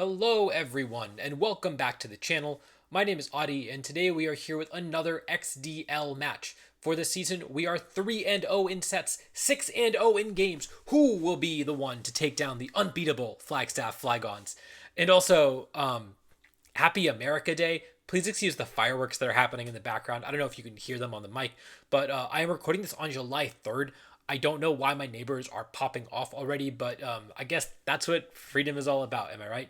Hello everyone and welcome back to the channel. My name is Adi and today we are here with another XDL match. For this season, we are 3-0 in sets, 6-0 in games. Who will be the one to take down the unbeatable Flagstaff Flygons? And also, Happy America Day. Please excuse the fireworks that are happening in the background. I don't know if you can hear them on the mic, but I am recording this on July 3rd. I don't know why my neighbors are popping off already, but I guess that's what freedom is all about. Am I right?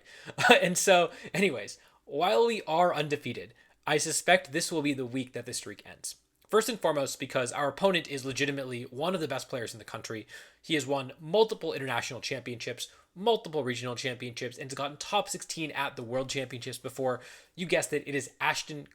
And so, anyways, while we are undefeated, I suspect this will be the week that the streak ends. First and foremost, because our opponent is legitimately one of the best players in the country. He has won multiple international championships, multiple regional championships, and has gotten top 16 at the World Championships before. You guessed it, it is Ashton.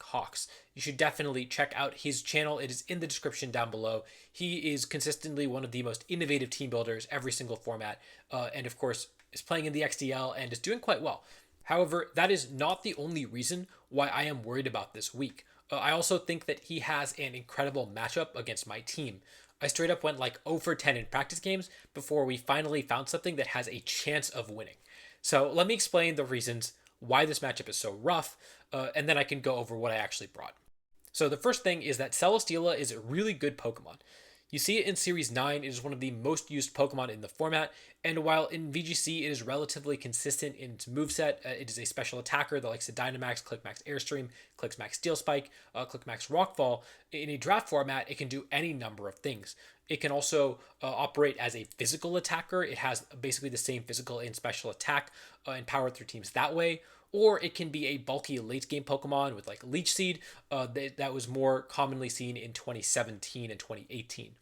You should definitely check out his channel. It is in the description down below. He is consistently one of the most innovative team builders every single format, and of course is playing in the XDL and is doing quite well. However, that is not the only reason why I am worried about this week. I also think that he has an incredible matchup against my team. I straight up went like 0 for 10 in practice games before we finally found something that has a chance of winning. So let me explain the reasons why this matchup is so rough, and then I can go over what I actually brought. So the first thing is that Celesteela is a really good Pokemon. You see it in Series 9, it is one of the most used Pokemon in the format, and while in VGC it is relatively consistent in its moveset, it is a special attacker that likes to Dynamax, Click Max Airstream, Click Max Steel Spike, Click Max Rockfall. In a draft format, it can do any number of things. It can also operate as a physical attacker. It has basically the same physical and special attack and power through teams that way. Or it can be a bulky late game Pokemon with like Leech Seed that was more commonly seen in 2017 and 2018.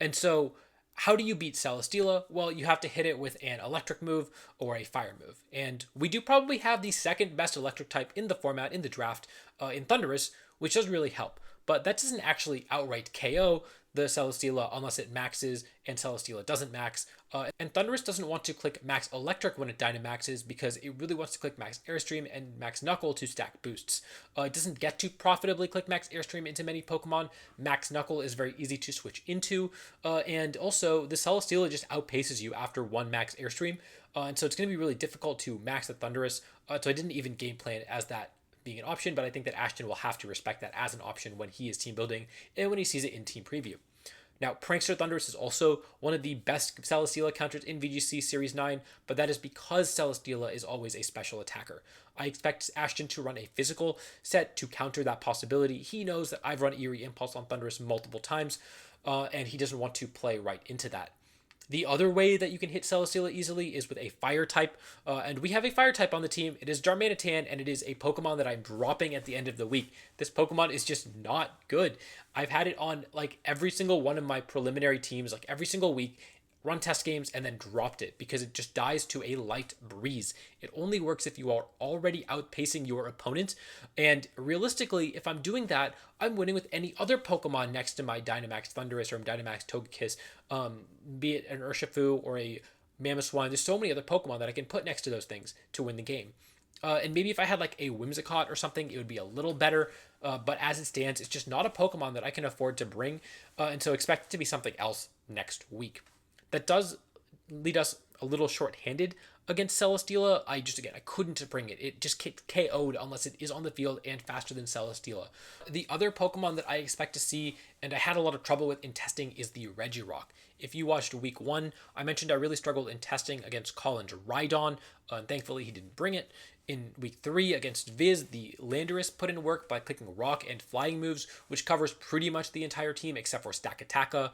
And so, how do you beat Celesteela? Well, you have to hit it with an electric move or a fire move. And we do probably have the second best electric type in the format in the draft in Thundurus, which does really help. But that doesn't actually outright KO the Celesteela unless it maxes and Celesteela doesn't max. And Thundurus doesn't want to click max electric when it Dynamaxes because it really wants to click max airstream and max knuckle to stack boosts. It doesn't get to profitably click max airstream into many Pokemon. Max knuckle is very easy to switch into. And also the Celesteela just outpaces you after one max airstream. And so it's going to be really difficult to max the Thundurus. So I didn't even game plan as that being an option, but I think that Ashton will have to respect that as an option when he is team building and when he sees it in team preview. Now, Prankster Thundurus is also one of the best Celesteela counters in VGC Series 9, but that is because Celesteela is always a special attacker. I expect Ashton to run a physical set to counter that possibility. He knows that I've run Eerie Impulse on Thundurus multiple times, and he doesn't want to play right into that. The other way that you can hit Celesteela easily is with a fire type, and we have a fire type on the team. It is Darmanitan, and it is a Pokemon that I'm dropping at the end of the week. This Pokemon is just not good. I've had it on like every single one of my preliminary teams, like every single week, run test games, and then dropped it because it just dies to a light breeze. It only works if you are already outpacing your opponent. And realistically, if I'm doing that, I'm winning with any other Pokemon next to my Dynamax Thundurus or Dynamax Togekiss, be it an Urshifu or a Mamoswine. There's so many other Pokemon that I can put next to those things to win the game. And maybe if I had like a Whimsicott or something, it would be a little better. But as it stands, it's just not a Pokemon that I can afford to bring. And so expect it to be something else next week. That does lead us a little short-handed against Celesteela. I couldn't bring it. It just KO'd unless it is on the field and faster than Celesteela. The other Pokemon that I expect to see, and I had a lot of trouble with in testing, is the Regirock. If you watched week 1, I mentioned I really struggled in testing against Colin's Rhydon, and thankfully he didn't bring it. In week 3 against Viz, the Landorus put in work by clicking Rock and Flying moves, which covers pretty much the entire team except for Stakataka.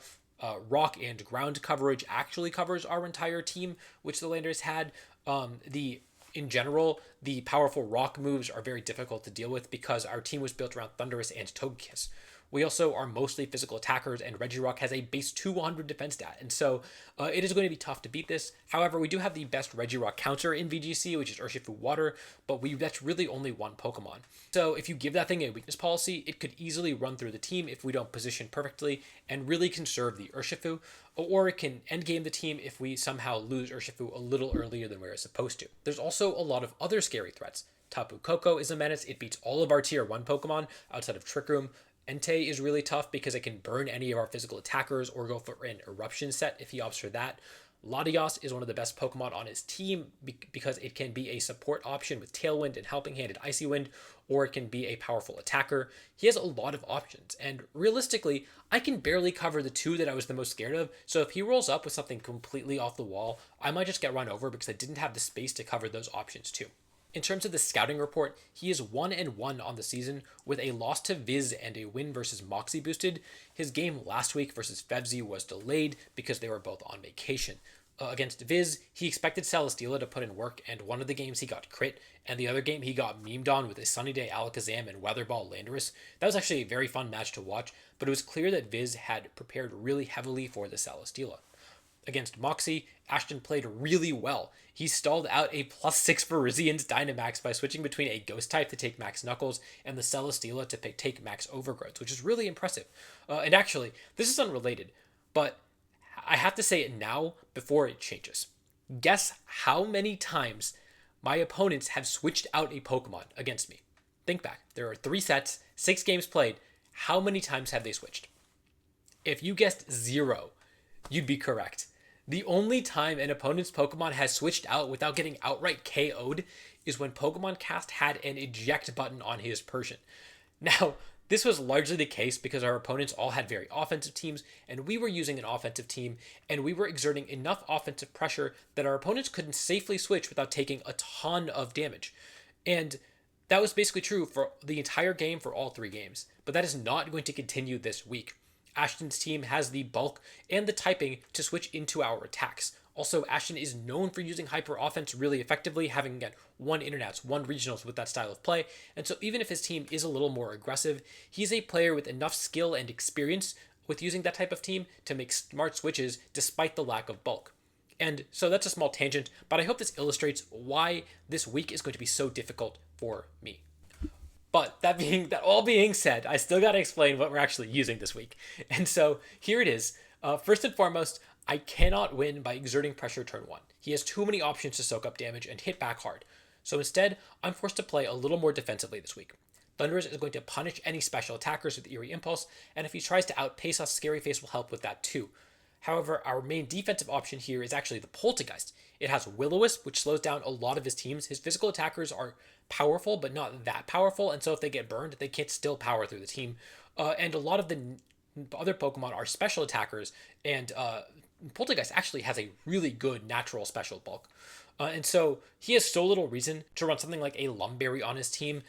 Rock and ground coverage actually covers our entire team, which the Landers had. In general, the powerful rock moves are very difficult to deal with because our team was built around Thundurus and Togekiss. We also are mostly physical attackers, and Regirock has a base 200 defense stat, and so it is going to be tough to beat this. However, we do have the best Regirock counter in VGC, which is Urshifu Water, but that's really only one Pokemon. So if you give that thing a weakness policy, it could easily run through the team if we don't position perfectly and really conserve the Urshifu, or it can endgame the team if we somehow lose Urshifu a little earlier than we're supposed to. There's also a lot of other scary threats. Tapu Koko is a menace. It beats all of our tier 1 Pokemon outside of Trick Room. Entei is really tough because it can burn any of our physical attackers or go for an eruption set if he opts for that. Latios is one of the best Pokemon on his team because it can be a support option with Tailwind and Helping Hand and Icy Wind, or it can be a powerful attacker. He has a lot of options, and realistically, I can barely cover the two that I was the most scared of, so if he rolls up with something completely off the wall, I might just get run over because I didn't have the space to cover those options too. In terms of the scouting report, he is 1-1 on the season with a loss to Viz and a win versus Moxie boosted. His game last week versus Fevzi was delayed because they were both on vacation. Against Viz, he expected Celesteela to put in work, and one of the games he got crit, and the other game he got memed on with a Sunny Day Alakazam and Weatherball Landorus. That was actually a very fun match to watch, but it was clear that Viz had prepared really heavily for the Celesteela. Against Moxie, Ashton played really well. He stalled out a +6 for Rizian's Dynamax by switching between a Ghost type to take Max Knuckles and the Celesteela to take Max Overgrowth, which is really impressive. And actually, this is unrelated, but I have to say it now before it changes. Guess how many times my opponents have switched out a Pokemon against me. Think back. There are 3 sets, 6 games played. How many times have they switched? If you guessed 0, you'd be correct. The only time an opponent's Pokemon has switched out without getting outright KO'd is when Pokemon Cast had an eject button on his Persian. Now, this was largely the case because our opponents all had very offensive teams, and we were using an offensive team, and we were exerting enough offensive pressure that our opponents couldn't safely switch without taking a ton of damage. And that was basically true for the entire game for all 3 games, but that is not going to continue this week. Ashton's team has the bulk and the typing to switch into our attacks. Also, Ashton is known for using hyper offense really effectively, having again 1 internets, 1 regionals with that style of play. And so even if his team is a little more aggressive, he's a player with enough skill and experience with using that type of team to make smart switches despite the lack of bulk. And so that's a small tangent, but I hope this illustrates why this week is going to be so difficult for me. But that all being said, I still got to explain what we're actually using this week. And so here it is. First and foremost, I cannot win by exerting pressure turn 1. He has too many options to soak up damage and hit back hard. So instead, I'm forced to play a little more defensively this week. Thundurus is going to punish any special attackers with Eerie Impulse, and if he tries to outpace us, Scary Face will help with that too. However, our main defensive option here is actually the Poltergeist. It has Will-O-Wisp, which slows down a lot of his teams. His physical attackers are powerful, but not that powerful, and so if they get burned, they can't still power through the team. And a lot of the other Pokemon are special attackers, and Poltergeist actually has a really good natural special bulk. And so he has so little reason to run something like a Lumberry on his team,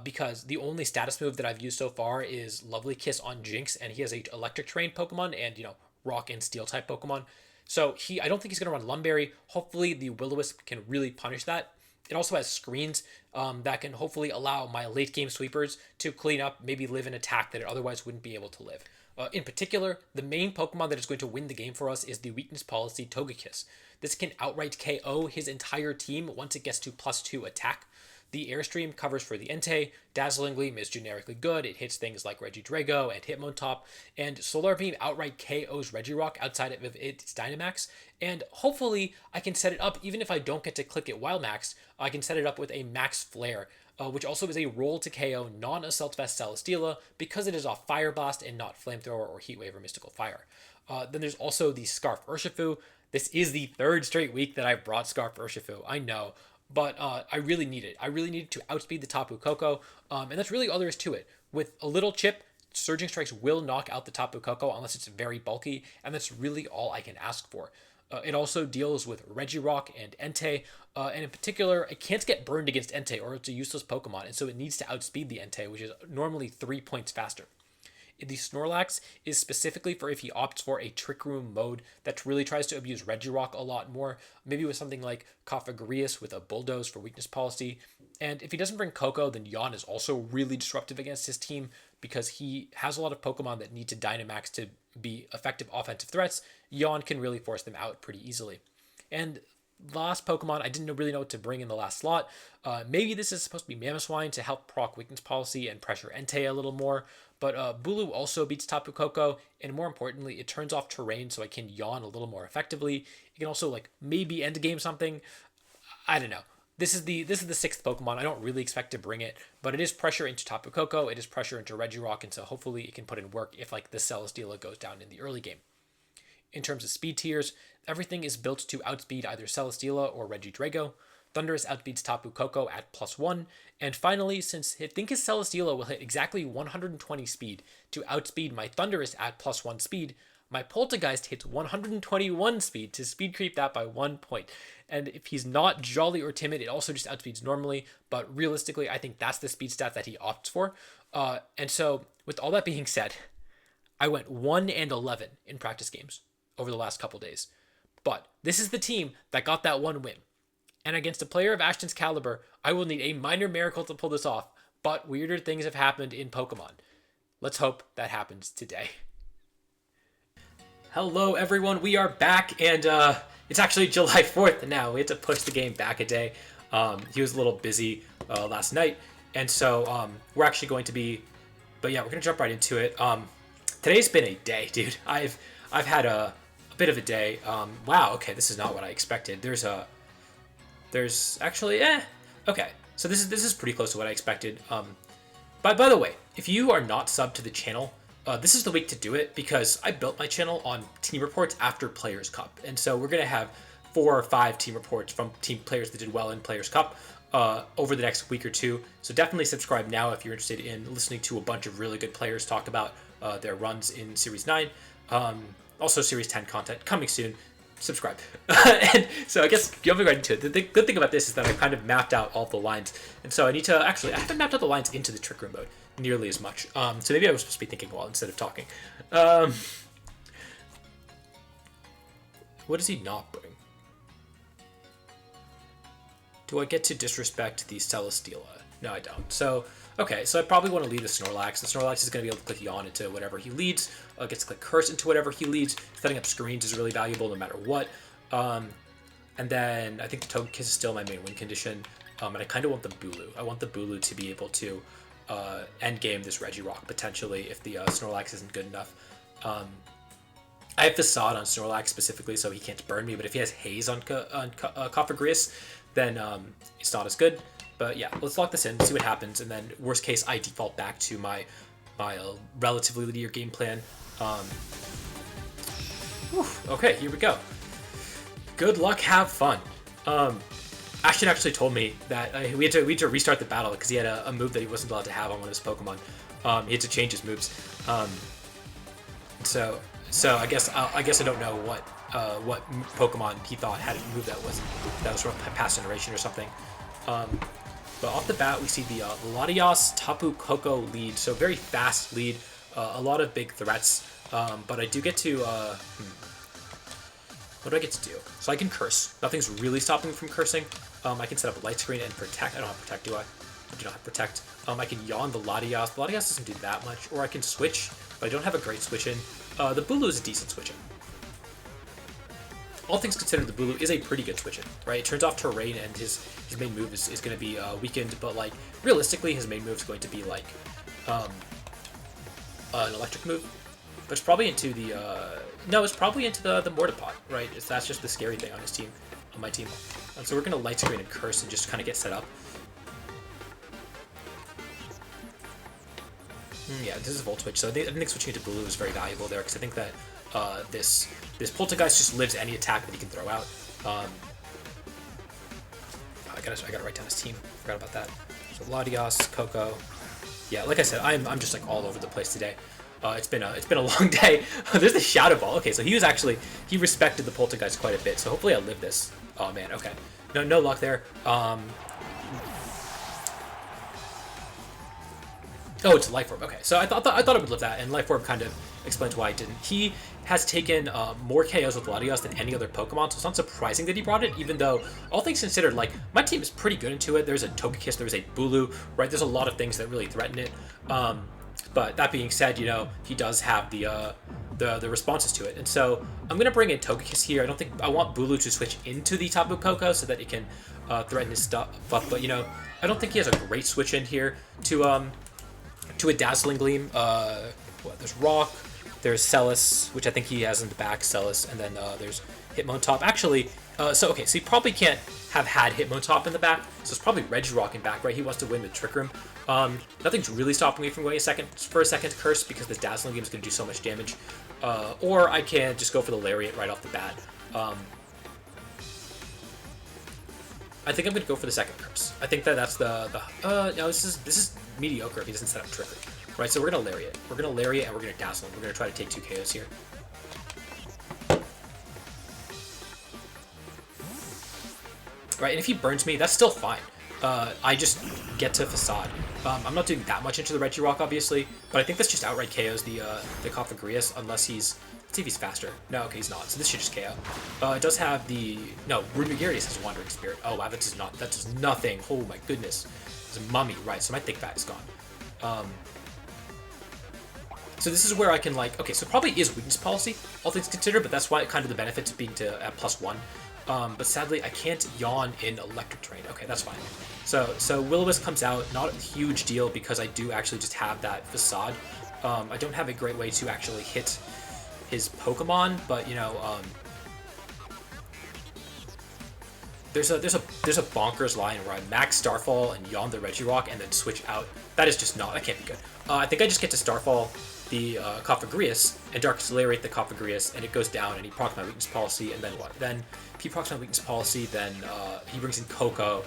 because the only status move that I've used so far is Lovely Kiss on Jinx, and he has a electric trained Pokemon and, rock and steel type Pokemon. So I don't think he's going to run Lumberry. Hopefully the Will-O-Wisp can really punish that. It also has screens that can hopefully allow my late game sweepers to clean up, maybe live an attack that it otherwise wouldn't be able to live. In particular, the main Pokemon that is going to win the game for us is the Weakness Policy Togekiss. This can outright KO his entire team once it gets to +2 attack. The Airstream covers for the Entei, Dazzling Gleam is generically good, it hits things like Regidrago and Hitmontop, and Solar Beam outright KOs Regirock outside of its Dynamax, and hopefully I can set it up, even if I don't get to click it while maxed, I can set it up with a Max Flare, which also is a roll to KO non-Assault Vest Celesteela because it is off Fire Blast and not Flamethrower or Heatwave or Mystical Fire. Then there's also the Scarf Urshifu. This is the 3rd straight week that I've brought Scarf Urshifu, I know. But I really need it. I really need it to outspeed the Tapu Koko, and that's really all there is to it. With a little chip, Surging Strikes will knock out the Tapu Koko unless it's very bulky, and that's really all I can ask for. It also deals with Regirock and Entei, and in particular, it can't get burned against Entei or it's a useless Pokemon, and so it needs to outspeed the Entei, which is normally 3 points faster. The Snorlax is specifically for if he opts for a Trick Room mode that really tries to abuse Regirock a lot more, maybe with something like Cofagrius with a Bulldoze for weakness policy. And if he doesn't bring Koko, then Yawn is also really disruptive against his team because he has a lot of Pokemon that need to Dynamax to be effective offensive threats. Yawn can really force them out pretty easily. And the last Pokemon, I didn't really know what to bring in the last slot. Maybe this is supposed to be Mamoswine to help proc weakness policy and pressure Entei a little more. But Bulu also beats Tapu Koko, and more importantly, it turns off terrain so I can Yawn a little more effectively. It can also maybe end game something. I don't know. This is the 6th Pokemon. I don't really expect to bring it, but it is pressure into Tapu Koko. It is pressure into Regirock, and so hopefully it can put in work if the Celesteela goes down in the early game. In terms of speed tiers, everything is built to outspeed either Celesteela or Regidrago. Thundurus outspeeds Tapu Koko at +1. And finally, since I think his Celesteela will hit exactly 120 speed to outspeed my Thundurus at +1 speed, my Poltergeist hits 121 speed to speed creep that by 1 point. And if he's not jolly or timid, it also just outspeeds normally. But realistically, I think that's the speed stat that he opts for. And so, with all that being said, I went 1-11 in practice games over the last couple days. But this is the team that got that one win. And against a player of Ashton's caliber, I will need a minor miracle to pull this off. But weirder things have happened in Pokemon. Let's hope that happens today. Hello everyone, we are back, and it's actually July 4th now. We had to push the game back a day. He was a little busy last night, and so we're actually going to be, but yeah, we're going to jump right into it. Today's been a day, dude. I've had a bit of a day. Wow, okay, this is not what I expected. There's actually, okay. So this is pretty close to what I expected. By the way, if you are not subbed to the channel, this is the week to do it, because I built my channel on team reports after Players Cup. And so we're going to have 4 or 5 team reports from team players that did well in Players Cup over the next week or two. So definitely subscribe now if you're interested in listening to a bunch of really good players talk about their runs in Series 9. Also Series 10 content coming soon. Subscribe. And so I guess jumping right into it, the good thing about this is that I've kind of mapped out all the lines. And so I need to, actually, I haven't mapped out the lines into the Trick Room mode nearly as much. So maybe I was supposed to be thinking while instead of talking. What does he not bring? Do I get to disrespect the Celesteela? No, I don't. So, okay, so I probably want to lead the Snorlax. The Snorlax is going to be able to click Yawn into whatever he leads. Gets to click Curse into whatever he leads. Setting up screens is really valuable no matter what. And then I think the Togekiss is still my main win condition. And I kind of want the Bulu. I want the Bulu to be able to end game this Regirock potentially if the Snorlax isn't good enough. I have Facade on Snorlax specifically so he can't burn me, but if he has Haze on Cofagrius, then it's not as good. But yeah, let's lock this in, see what happens, and then worst case, I default back to my relatively linear game plan. Okay, here we go. Good luck, have fun. Ashton actually told me that we had to restart the battle because he had a move that he wasn't allowed to have on one of his Pokemon. He had to change his moves. So I guess I don't know what Pokemon he thought had a move that was from a past generation or something. But off the bat, we see the Latias Tapu Koko lead, so very fast lead, a lot of big threats, but I do get to, what do I get to do? So I can curse. Nothing's really stopping me from cursing. I can set up a light screen and protect. I don't have protect, do I? I do not have protect. I can yawn the Latias. The Latias doesn't do that much, or I can switch, but I don't have a great switch in. The Bulu is a decent switch in. All things considered, the Bulu is a pretty good switch in, right? It turns off terrain, and his main move is going to be weakened, but like realistically, his main move is going to be like an electric move. But it's probably into the no, it's probably into the Mortipod, right? That's just the scary thing on his team, on my team. So we're going to light screen and curse and just kind of get set up. Yeah, this is Volt Switch, so I think switching to Bulu is very valuable there, because I think that this Poltergeist just lives any attack that he can throw out. I gotta write down his team. Forgot about that. So Latias, Koko. Yeah, like I said, I'm just like all over the place today. It's been a long day. There's the Shadow Ball. Okay, so he respected the Poltergeist quite a bit. So hopefully I live this. Oh man, okay. No luck there. Oh, it's a Life Orb. Okay, so I thought I would live that, and Life Orb kind of explains why I didn't. He has taken more KOs with Latias than any other Pokemon, so it's not surprising that he brought it, even though, all things considered, like, my team is pretty good into it. There's a Togekiss, there's a Bulu, right? There's a lot of things that really threaten it. But that being said, you know, he does have the responses to it. And so I'm going to bring in Togekiss here. I want Bulu to switch into the Tapu Koko so that it can threaten his stuff. But, you know, I don't think he has a great switch in here to a Dazzling Gleam. There's Rock, there's Celis, which I think he has in the back, Celis, and then there's Hitmontop. Actually, so he probably can't have had Hitmontop in the back, so it's probably Regirock in back, right? He wants to win with Trick Room. Nothing's really stopping me from going for a second Curse, because the Dazzling Gleam is going to do so much damage. Or I can just go for the Lariat right off the bat. I think I'm going to go for the second curse. I think that's no, this is mediocre if he doesn't set up Trigger. Right, so we're going to Lariat. We're going to Lariat and we're going to Dazzle. We're going to try to take 2 KOs here. Right, and if he burns me, that's still fine. I just get to Facade. I'm not doing that much into the Regirock, obviously, but I think this just outright KOs the Cofagrius, unless he's... Let's see if he's faster. No, okay, he's not, so this should just KO. It does have the... No, Runegarius has Wandering Spirit. Oh, wow, that does nothing. Oh, my goodness. It's a Mummy, right, so my Thick Fat is gone. So this is where I can, like... Okay, so it probably is Weakness Policy, all things considered, but that's why kind of the benefit to being at +1. But sadly, I can't yawn in Electric Terrain. Okay, that's fine. So Will-O-Wisp comes out, not a huge deal because I do actually just have that Facade. I don't have a great way to actually hit his Pokemon, but you know, there's a bonkers line where I max Starfall and yawn the Regirock and then switch out. That is just not. That can't be good. I think I just get to Starfall the Cofagrius and Darkest Lariat the Cofagrius, and it goes down, and he procs my Weakness Policy, and then what? Then if he procs my Weakness Policy, then he brings in Coco,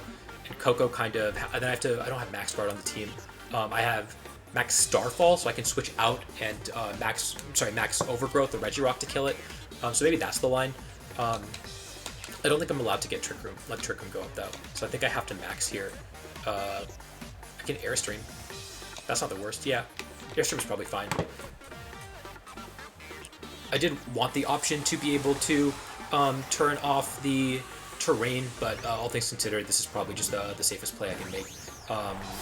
and Coco kind of... And then I don't have Max Guard on the team. I have Max Starfall, so I can switch out and Max Overgrowth, the Regirock, to kill it. So maybe that's the line. I don't think I'm allowed to get Trick Room, let Trick Room go up, though. So I think I have to max here. I can Airstream. That's not the worst, yeah. Airstream is probably fine. I did want the option to be able to turn off the terrain, but all things considered, this is probably just the safest play I can make.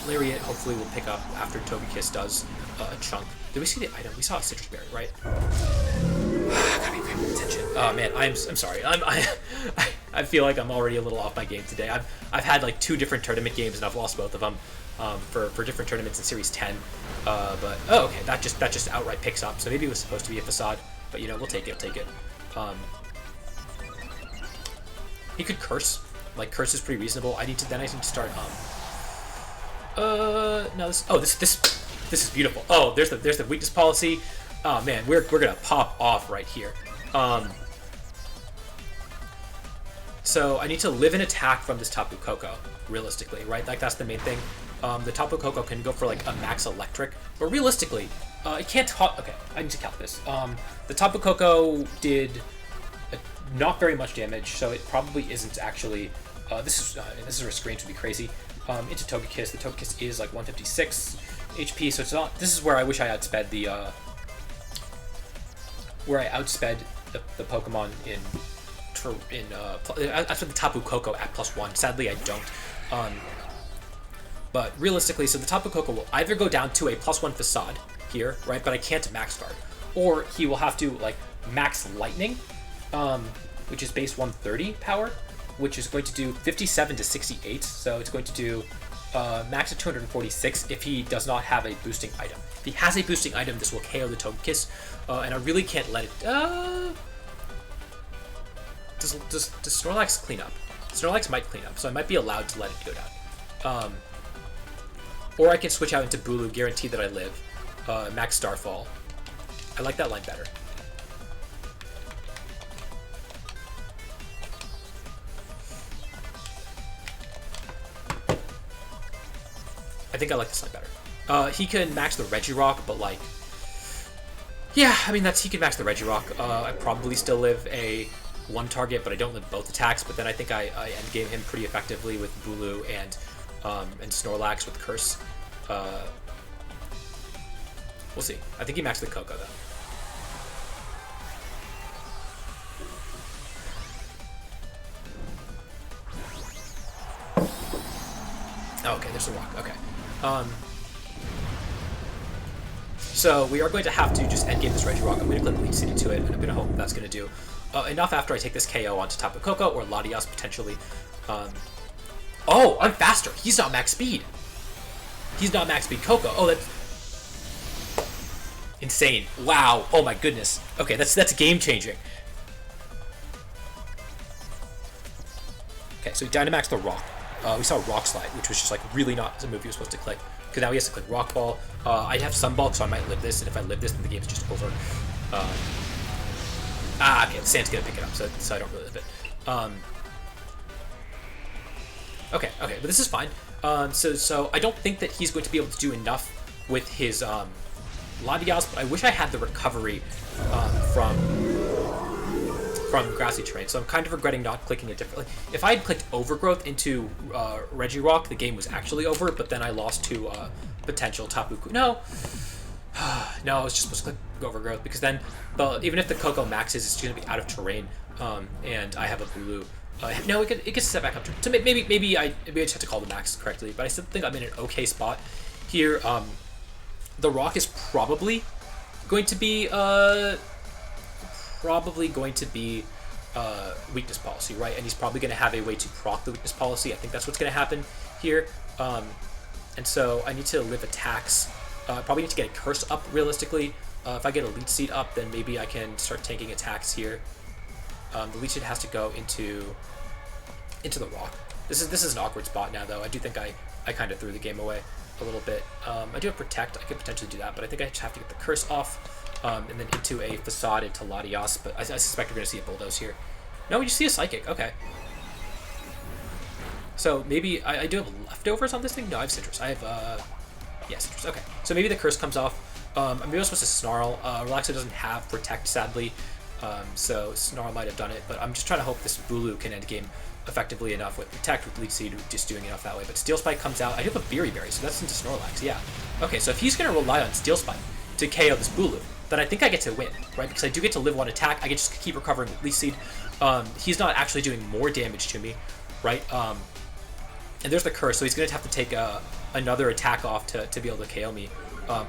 Lariat hopefully will pick up after Togekiss does a chunk. Did we see the item? We saw a Citrus Berry, right? Gotta be paying attention. Oh man, I'm sorry. I feel like I'm already a little off my game today. I've had like 2 different tournament games and I've lost both of them for different tournaments in Series 10. But oh, okay, that just outright picks up. So maybe it was supposed to be a Facade, but you know, we'll take it. He could Curse. Like Curse is pretty reasonable. I need to start. No, this is beautiful. Oh, there's the Weakness Policy. Oh man, we're gonna pop off right here. So I need to live and attack from this Tapu Koko, realistically, right? Like that's the main thing. The Tapu Koko can go for like a max electric, but realistically, it can't. Okay, I need to count this. The Tapu Koko did not very much damage, so it probably isn't actually. This is where screens would be crazy. Into Togekiss. The Togekiss is like 156 HP, so it's not. This is where I wish I outsped the. Where I outsped the Pokemon after the Tapu Koko at +1. Sadly, I don't. But realistically, so the Tapu Koko will either go down to a +1 Facade here, right? But I can't max guard, or he will have to like max Lightning, which is base 130 power, which is going to do 57 to 68. So it's going to do max of 246 if he does not have a boosting item. If he has a boosting item, this will KO the Togekiss, and I really can't let it. Does Snorlax clean up? Snorlax might clean up, so I might be allowed to let it go down. Or I can switch out into Bulu, guarantee that I live. Max Starfall. I like that line better. I think I like this line better. He can max the Regirock, but like... Yeah, I mean, he can max the Regirock. I probably still live a 1 target, but I don't live both attacks. But then I think I endgame him pretty effectively with Bulu and Snorlax with Curse. We'll see. I think he maxed the Koko, though. Oh, okay, there's a rock. Okay. So we are going to have to just endgame this Regirock. I'm going to click Leech City to it, and I'm going to hope that's going to do enough after I take this KO onto Tapu Koko or Latias potentially. Oh, I'm faster. He's not max speed. He's not max speed Koko. Oh, that's insane. Wow. Oh my goodness. Okay, that's game changing. Okay, so he Dynamaxed the Rock. We saw Rock Slide, which was just like really not a move he was supposed to click. Because now he has to click Rock Ball. I have Sunbulk, so I might live this, and if I live this, then the game's just over. Ah, okay, the sand's gonna pick it up, so I don't really live it. Okay, but this is fine. So I don't think that he's going to be able to do enough with his Latias, but I wish I had the recovery from grassy terrain. So I'm kind of regretting not clicking it differently. If I had clicked Overgrowth into Regirock, the game was actually over, but then I lost to potential Tapu. No, no, I was just supposed to click Overgrowth because then, even if the Coco maxes, it's going to be out of terrain, and I have a Bulu. No, it gets set back up to. So maybe I just have to call the max correctly, but I still think I'm in an okay spot here. The rock is probably going to be weakness policy, right? And he's probably going to have a way to proc the weakness policy. I think that's what's going to happen here. And so I need to live attacks. Probably need to get a curse up realistically. If I get a leech seed up, then maybe I can start tanking attacks here. The leech seed has to go into the rock. This is an awkward spot now, though. I do think I kind of threw the game away a little bit. I do have protect. I could potentially do that, but I think I just have to get the curse off, and then into a facade into Latias. But I suspect we're going to see a bulldoze here. No, we just see a psychic. Okay. So maybe I do have leftovers on this thing. No, I have citrus. I have citrus. Okay. So maybe the curse comes off. I'm maybe supposed to snarl. Relaxo doesn't have protect, sadly. So Snarl might have done it, but I'm just trying to hope this Bulu can end game effectively enough with Protect, with Leech Seed, just doing enough that way. But Steel Spike comes out. I do have a Berry Berry, so that's into Snorlax, yeah. Okay, so if he's going to rely on Steel Spike to KO this Bulu, then I think I get to win, right? Because I do get to live one attack. I get to just keep recovering with Leech Seed. He's not actually doing more damage to me, right? And there's the Curse, so he's going to have to take another attack off to be able to KO me.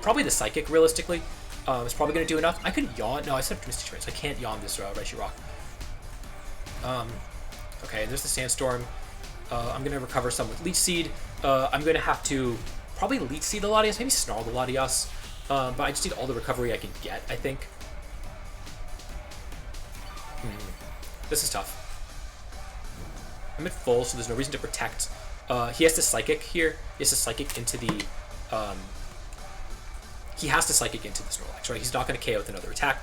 Probably the Psychic, realistically. It's probably going to do enough. I could yawn. No, I set up Misty Terrain, so I can't yawn this Regirock. Okay, there's the Sandstorm. I'm going to recover some with Leech Seed. I'm going to have to probably Leech Seed the Latias, maybe Snarl the Latias. But I just need all the recovery I can get, I think. This is tough. I'm at full, so there's no reason to protect. He has to Psychic here. He has to Psychic into the... he has to Psychic into the Snorlax, right? He's not going to KO with another attack.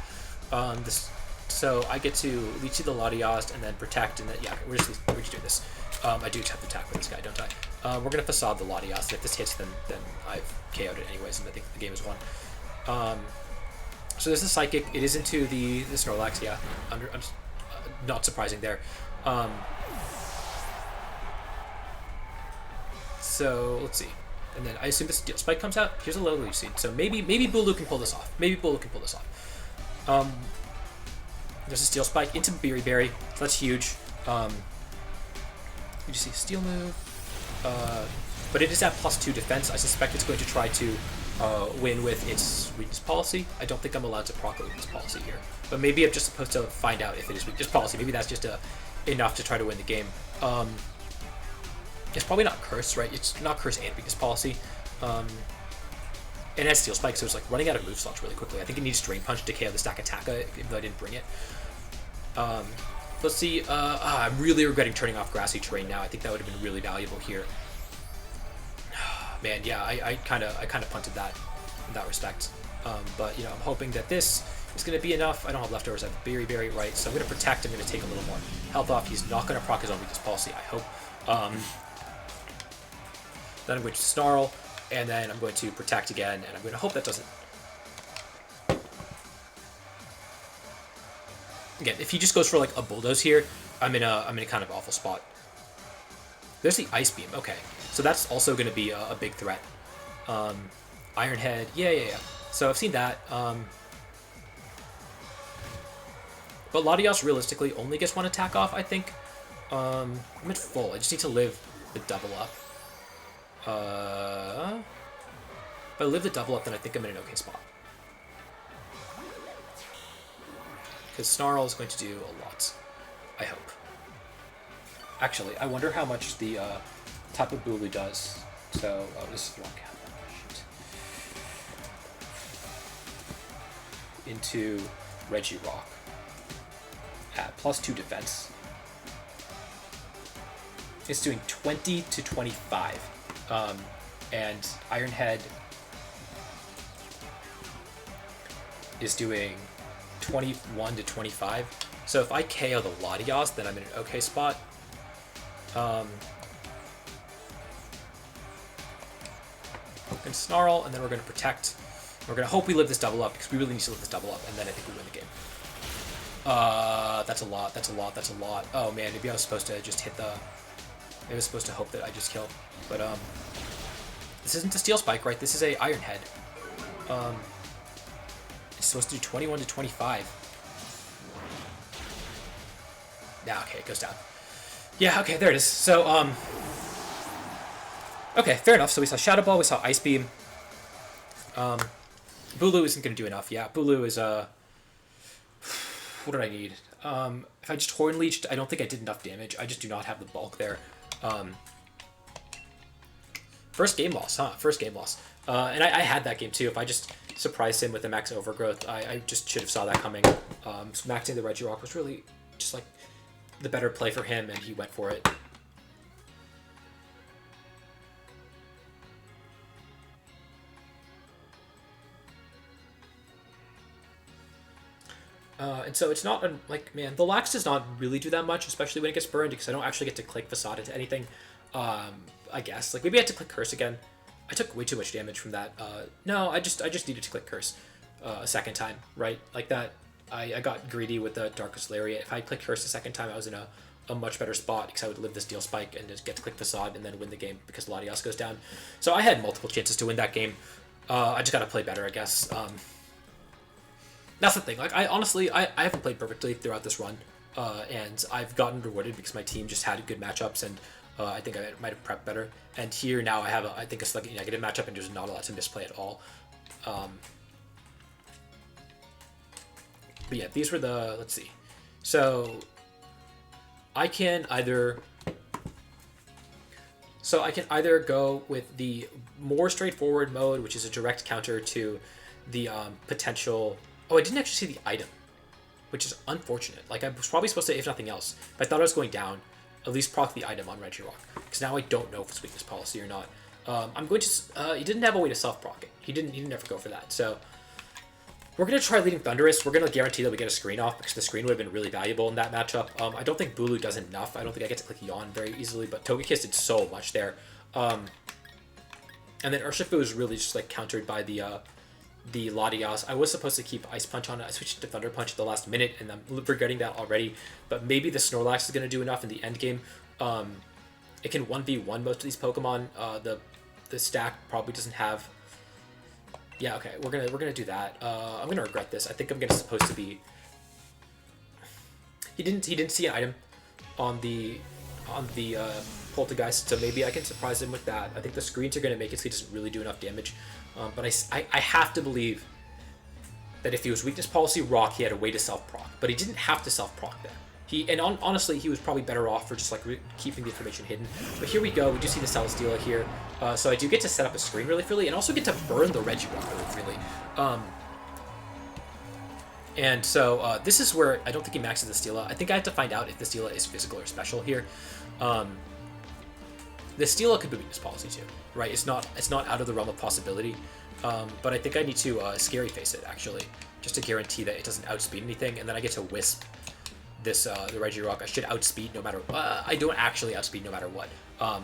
So I get to Leech Seed the Latias and then Protect, and then, yeah, we're just doing this. I do have to attack with this guy, don't I? We're going to Facade the Latias, and if this hits, then I've KO'd it anyways, and I think the game is won. So there's the Psychic. It is into the Snorlax, yeah. Not surprising there. So let's see. And then I assume the Steel Spike comes out. Here's a low Leech Seed. So maybe Bulu can pull this off. There's a Steel Spike into Berry Berry. So that's huge. You just see a Steel move. But it is at +2 defense. I suspect it's going to try to win with its weakness policy. I don't think I'm allowed to proc a weakness policy here. But maybe I'm just supposed to find out if it is weakness policy. Maybe that's just enough to try to win the game. It's probably not Curse, right? It's not Curse and weakness policy. And it has Steel Spike, so it's like running out of move slots really quickly. I think it needs Drain Punch to KO the Stack Attacka, even though I didn't bring it. Let's see. I'm really regretting turning off Grassy Terrain now. I think that would have been really valuable here. Man, yeah, I kind of punted that in that respect. But you know, I'm hoping that this is going to be enough. I don't have leftovers. I have Berry Berry, right? So I'm going to Protect. I'm going to take a little more health off. He's not going to proc his own weakness policy, I hope. Then I'm going to Snarl, and then I'm going to Protect again, and I'm going to hope that doesn't. Again, if he just goes for like a Bulldoze here, I'm in a kind of awful spot. There's the Ice Beam. Okay, so that's also going to be a big threat. Iron Head. Yeah. So I've seen that. But Latias realistically only gets one attack off, I think. I'm at full. I just need to live the double up. If I live the double up, then I think I'm in an okay spot. Because Snarl is going to do a lot, I hope. Actually, I wonder how much the Tapu Bulu does. So, this is the wrong cap. Into Regirock at +2 defense. It's doing 20 to 25. And Iron Head is doing 21 to 25. So if I KO the Latias, then I'm in an okay spot. And Snarl, and then we're going to protect. We're going to hope we live this double up, because we really need to live this double up, and then I think we win the game. That's a lot, that's a lot, that's a lot. Oh man, maybe I was supposed to just hit the... Maybe I was supposed to hope that I just killed. But, this isn't a Steel Spike, right? This is a Iron Head. It's supposed to do 21 to 25. Yeah, okay, it goes down. Yeah, okay, there it is. So, okay, fair enough. So we saw Shadow Ball, we saw Ice Beam. Bulu isn't going to do enough. Yeah, Bulu is, what did I need? If I just Horn Leeched, I don't think I did enough damage. I just do not have the bulk there. First game loss, huh? First game loss. And I had that game too. If I just surprised him with a max overgrowth, I just should have saw that coming. So maxing the Regirock was really just like the better play for him, and he went for it. And so it's not, like, man, the Lax does not really do that much, especially when it gets burned, because I don't actually get to click Facade into anything, I guess. Like, maybe I had to click Curse again. I took way too much damage from that. No, I just needed to click Curse a second time, right? Like that, I got greedy with the Darkest Lariat. If I clicked Curse a second time, I was in a much better spot, because I would live this Steel Spike and just get to click Facade and then win the game because Latias goes down. So I had multiple chances to win that game. I just got to play better, I guess. That's the thing. Like, I honestly haven't played perfectly throughout this run, and I've gotten rewarded because my team just had good matchups, and I think I might have prepped better. And here now I have, I think, a slightly negative matchup, and there's not a lot to misplay at all. But yeah, these were the, let's see. So I can either go with the more straightforward mode, which is a direct counter to the potential. Oh, I didn't actually see the item, which is unfortunate. Like, I was probably supposed to, if nothing else, if I thought I was going down, at least proc the item on Regirock, because now I don't know if it's weakness policy or not. I'm going to. He didn't have a way to self-proc it. He didn't ever go for that. So we're gonna try leading Thunderous. We're gonna guarantee that we get a screen off, because the screen would have been really valuable in that matchup. I don't think Bulu does enough. I don't think I get to click Yawn very easily, but Togekiss did so much there. And then Urshifu was really just like countered by the Latias. I was supposed to keep Ice Punch on it. I switched to Thunder Punch at the last minute, and I'm regretting that already. But maybe the Snorlax is going to do enough in the end game. It can 1v1 most of these Pokemon. The stack probably doesn't have. Yeah, okay, we're gonna do that. I'm gonna regret this. I think I'm supposed to be. He didn't see an item on the Poltergeist, so maybe I can surprise him with that. I think the screens are gonna make it so he doesn't really do enough damage. But I have to believe that if he was weakness policy rock, he had a way to self-proc. But he didn't have to self-proc there. Honestly, he was probably better off for just like keeping the information hidden. But here we go. We do see the Celesteela here. So I do get to set up a screen really freely, and also get to burn the Regirock really freely. And so this is where I don't think he maxes the Steela. I think I have to find out if the Steela is physical or special here. The Steela could be weakness policy too, right? It's not out of the realm of possibility. But I think I need to Scary Face it, actually, just to guarantee that it doesn't outspeed anything, and then I get to Wisp this the Regirock. I should outspeed no matter. I don't actually outspeed no matter what,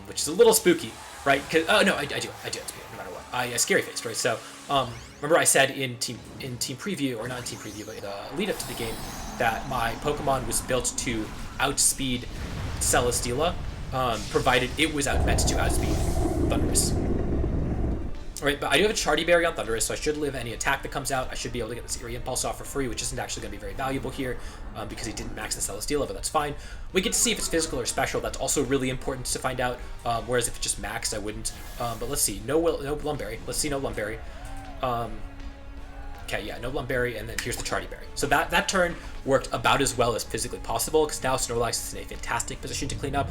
which is a little spooky, right? Cause no, I do outspeed no matter what. I Scary Faced, right? So remember I said in team preview, or not in team preview, but the lead up to the game, that my Pokemon was built to outspeed Celesteela, provided it was meant to outspeed Thundurus. Alright, but I do have a Chardy Berry on Thundurus, so I should live any attack that comes out. I should be able to get this Eerie Impulse off for free, which isn't actually going to be very valuable here, because he didn't max the Celesteela, but that's fine. We get to see if it's physical or special. That's also really important to find out, whereas if it's just maxed, I wouldn't. But let's see. No Lumberry. Let's see no Lumberry. Okay, yeah, no Lumberry, and then here's the Chardy Berry. So that turn worked about as well as physically possible, because now Snorlax is in a fantastic position to clean up.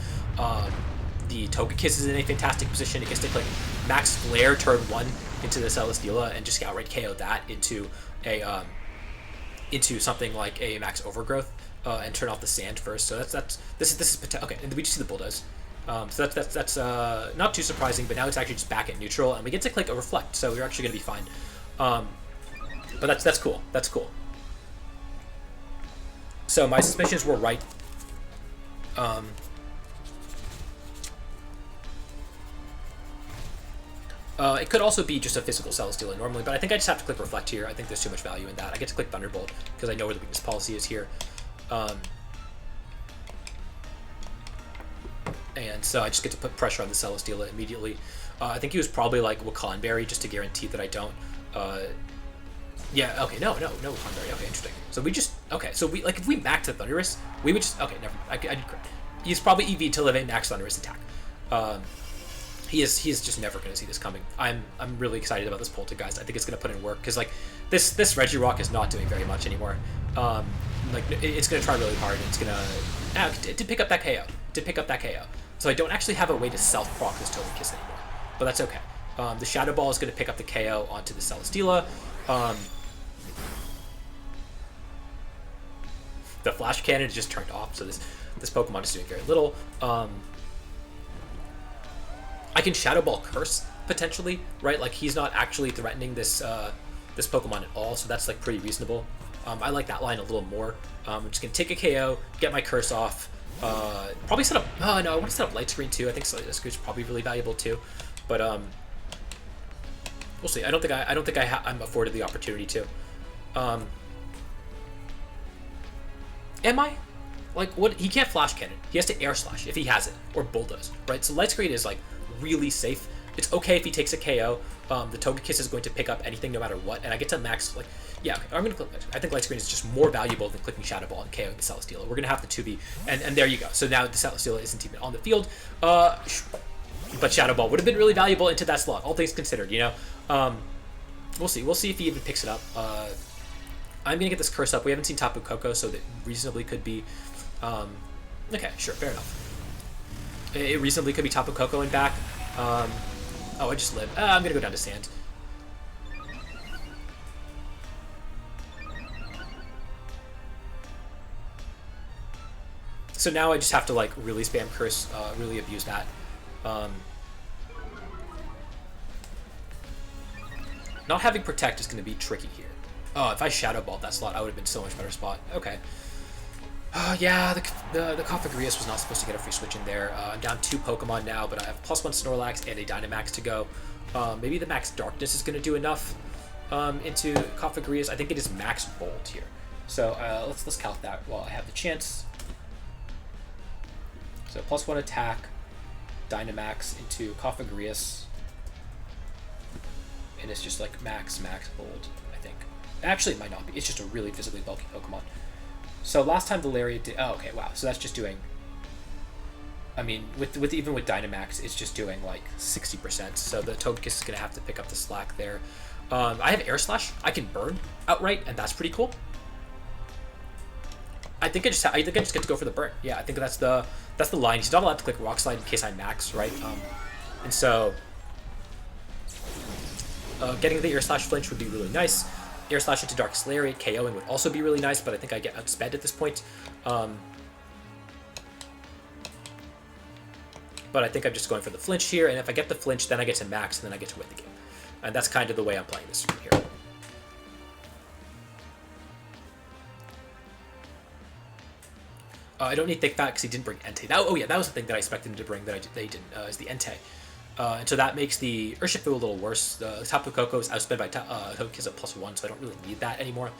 The Togekiss is in a fantastic position. It gets to click Max Flare turn 1 into the Celesteela and just outright KO that into a into something like a Max Overgrowth and turn off the Sand first. So this is okay. And we just see the Bulldoze. So that's not too surprising, but now it's actually just back at neutral, and we get to click a Reflect. So we're actually gonna be fine. But that's cool. That's cool. So my suspicions were right. It could also be just a physical Celesteela normally, but I think I just have to click Reflect here. I think there's too much value in that. I get to click Thunderbolt because I know where the weakness policy is here. And so I just get to put pressure on the Celesteela immediately. I think he was probably like Wakanberry just to guarantee that I don't. Yeah, okay, no Wakanberry. Okay, interesting. So we just, okay, so we, like, if we max the Thunderous, we would just, okay, never mind. I did correct. He's probably EV to live a max Thunderous attack. He is just never going to see this coming. I'm really excited about this Polta, guys. I think it's going to put in work because like this Regirock is not doing very much anymore. Like it's going to try really hard and it's going to pick up that KO. So I don't actually have a way to self-proc this Togekiss anymore, but that's okay. The Shadow Ball is going to pick up the KO onto the Celesteela. The Flash Cannon is just turned off, so this Pokemon is doing very little. I can Shadow Ball Curse potentially, right? Like he's not actually threatening this this Pokemon at all, so that's like pretty reasonable. I like that line a little more. I'm just gonna take a KO, get my Curse off. Probably set up. Oh no, I want to set up Light Screen too. I think Light Screen is probably really valuable too, but we'll see. I don't think I'm afforded the opportunity to. Am I? Like what? He can't Flash Cannon. He has to Air Slash if he has it, or Bulldoze, right? So Light Screen is like really safe. It's okay if he takes a KO. The Togekiss is going to pick up anything no matter what, and I get to max, like, yeah, okay, I'm going to click Light Screen. I think Light Screen is just more valuable than clicking Shadow Ball and KOing the Celesteela. We're going to have the 2v, and there you go. So now the Celesteela isn't even on the field, but Shadow Ball would have been really valuable into that slot, all things considered, you know? We'll see. We'll see if he even picks it up. I'm going to get this Curse up. We haven't seen Tapu Koko, so that reasonably could be, okay, sure, fair enough. It reasonably could be Tapu Koko and back. Oh, I just lived. I'm gonna go down to Sand. So now I just have to like really spam Curse, really abuse that. Not having Protect is gonna be tricky here. Oh, if I Shadow Balled that slot, I would have been so much better spot. Okay. Yeah, the Cofagrius was not supposed to get a free switch in there. I'm down 2 Pokemon now, but I have +1 Snorlax and a Dynamax to go. Maybe the Max Darkness is going to do enough into Cofagrius. I think it is Max Bolt here. So let's calc that while I have the chance. So +1 attack, Dynamax into Cofagrius. And it's just like Max Bolt, I think. Actually, it might not be. It's just a really physically bulky Pokemon. So last time the Lariat did, oh, okay, wow. So that's just doing, I mean, even with Dynamax, it's just doing like 60%. So the Togekiss is gonna have to pick up the slack there. I have Air Slash. I can burn outright, and that's pretty cool. I think I just get to go for the burn. Yeah, I think that's the line. He's not allowed to click Rock Slide in case I max, right? And so getting the Air Slash flinch would be really nice. Air Slash into Dark Lariat, KOing would also be really nice, but I think I get outsped at this point. But I think I'm just going for the flinch here, and if I get the flinch, then I get to max, and then I get to win the game. And that's kind of the way I'm playing this from here. I don't need Thick Fat because he didn't bring Entei. Oh yeah, that was the thing that I expected him to bring that they didn't, is the Entei. And so that makes the Urshifu a little worse. The Tapu Koko is outsped by Togekiss at +1, so I don't really need that anymore.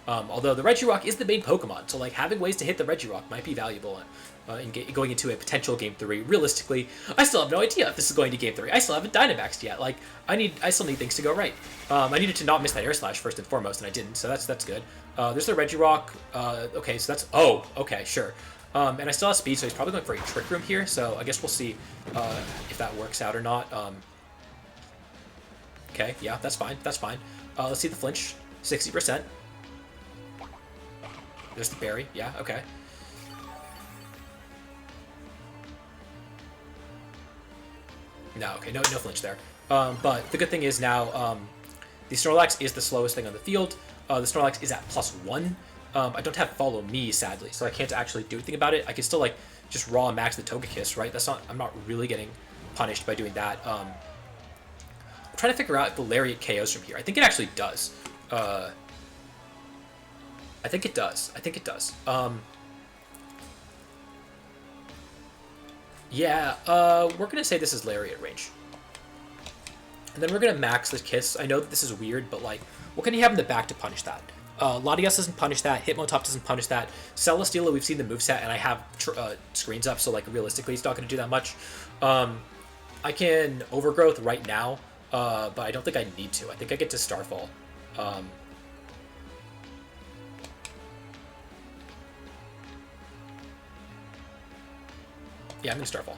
Although the Regirock is the main Pokemon, so like having ways to hit the Regirock might be valuable in going into a potential Game 3. Realistically, I still have no idea if this is going to Game 3. I still haven't Dynamaxed yet. Like I still need things to go right. I needed to not miss that Air Slash first and foremost, and I didn't, so that's good. There's the Regirock. Okay, so that's okay, sure. And I still have speed, so he's probably going for a Trick Room here, so I guess we'll see if that works out or not. Okay, yeah, that's fine, that's fine. Let's see the flinch, 60%. There's the berry, yeah, okay. No, okay, no flinch there. But the good thing is now, the Snorlax is the slowest thing on the field. The Snorlax is at +1. I don't have Follow Me, sadly, so I can't actually do anything about it. I can still, like, just raw max the Togekiss, right? I'm not really getting punished by doing that. I'm trying to figure out if the Lariat KOs from here. I think it actually does. I think it does. I think it does. Yeah, we're going to say this is Lariat range. And then we're going to max the Kiss. I know that this is weird, but, like, what can you have in the back to punish that? Latias doesn't punish that. Hitmontop doesn't punish that. Celesteela, we've seen the moveset, and I have screens up, so, like, realistically, it's not going to do that much. I can Overgrowth right now, but I don't think I need to. I think I get to Starfall. Yeah, I'm going to Starfall.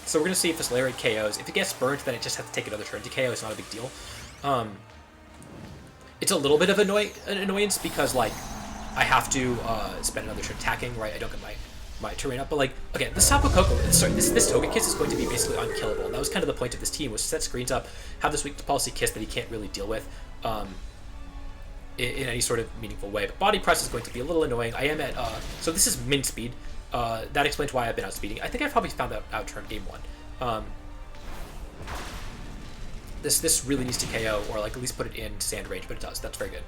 So we're going to see if this Lariat KOs. If it gets burnt, then it just has to take another turn to KO. It's not a big deal. It's a little bit of an annoyance because, like, I have to spend another turn attacking, right? I don't get my terrain up. But, like, again, this Tapu Koko, sorry, this Togekiss is going to be basically unkillable. And that was kind of the point of this team, was to set screens up, have this weak policy Kiss that he can't really deal with in any sort of meaningful way. But Body Press is going to be a little annoying. I am at, so this is min speed. That explains why I've been outspeeding. I think I probably found that out turn game 1. This really needs to KO, or like at least put it in sand range, but it does. That's very good.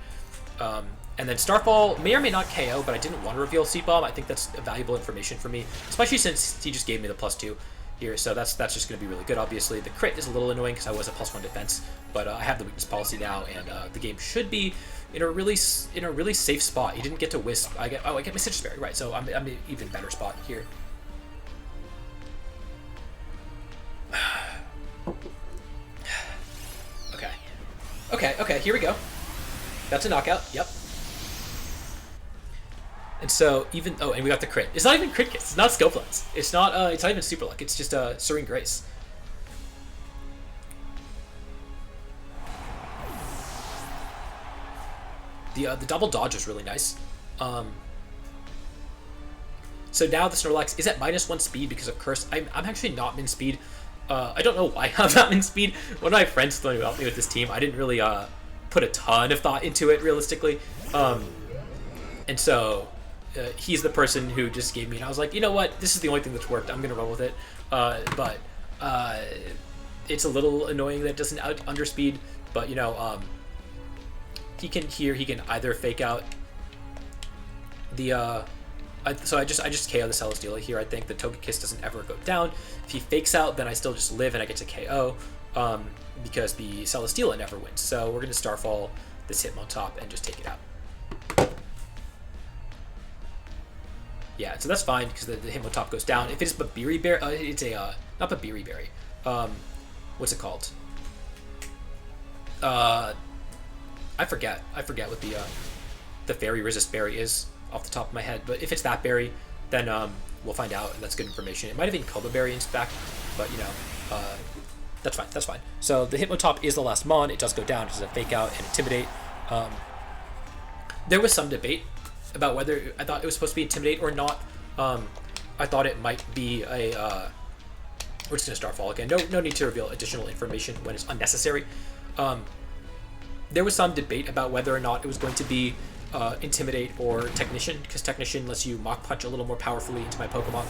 And then Starfall may or may not KO, but I didn't want to reveal Seed Bomb. I think that's valuable information for me, especially since he just gave me the +2 here. So that's just going to be really good. Obviously, the crit is a little annoying because I was a +1 defense, but I have the weakness policy now, and the game should be in a really safe spot. He didn't get to Wisp. I get my Citrus Berry, right? So I'm in an even better spot here. Okay, here we go. That's a knockout, yep. And so even, and we got the crit. It's not even Crit Kiss, it's not Skill Flex. It's not even Super Luck, it's just Serene Grace. The double dodge is really nice. So now the Snorlax is at -1 speed because of Curse. I'm actually not min speed. I don't know why I'm not in speed. One of my friends told me about me with this team. I didn't really put a ton of thought into it, realistically. And so he's the person who just gave me, and I was like, you know what? This is the only thing that's worked. I'm going to run with it. But it's a little annoying that it doesn't underspeed. But, you know, he can either fake out the... so I just KO the Celesteela here. I think the Togekiss doesn't ever go down. If he fakes out, then I still just live and I get to KO because the Celesteela never wins. So we're going to Starfall this Hitmontop and just take it out. Yeah, so that's fine because the Hitmontop goes down. If it's Babiri Berry, it's a not Babiri Berry. What's it called? I forget what the Fairy Resist Berry is off the top of my head, but if it's that berry, then we'll find out, and that's good information. It might have been Koba Berry in back, but you know, that's fine. So the Hitmontop is the last Mon. It does go down. It does a Fake Out and Intimidate. There was some debate about whether I thought it was supposed to be Intimidate or not. I thought it might be a... we're just going to Starfall again. No need to reveal additional information when it's unnecessary. There was some debate about whether or not it was going to be Intimidate or Technician, because Technician lets you Mach Punch a little more powerfully into my Pokemon.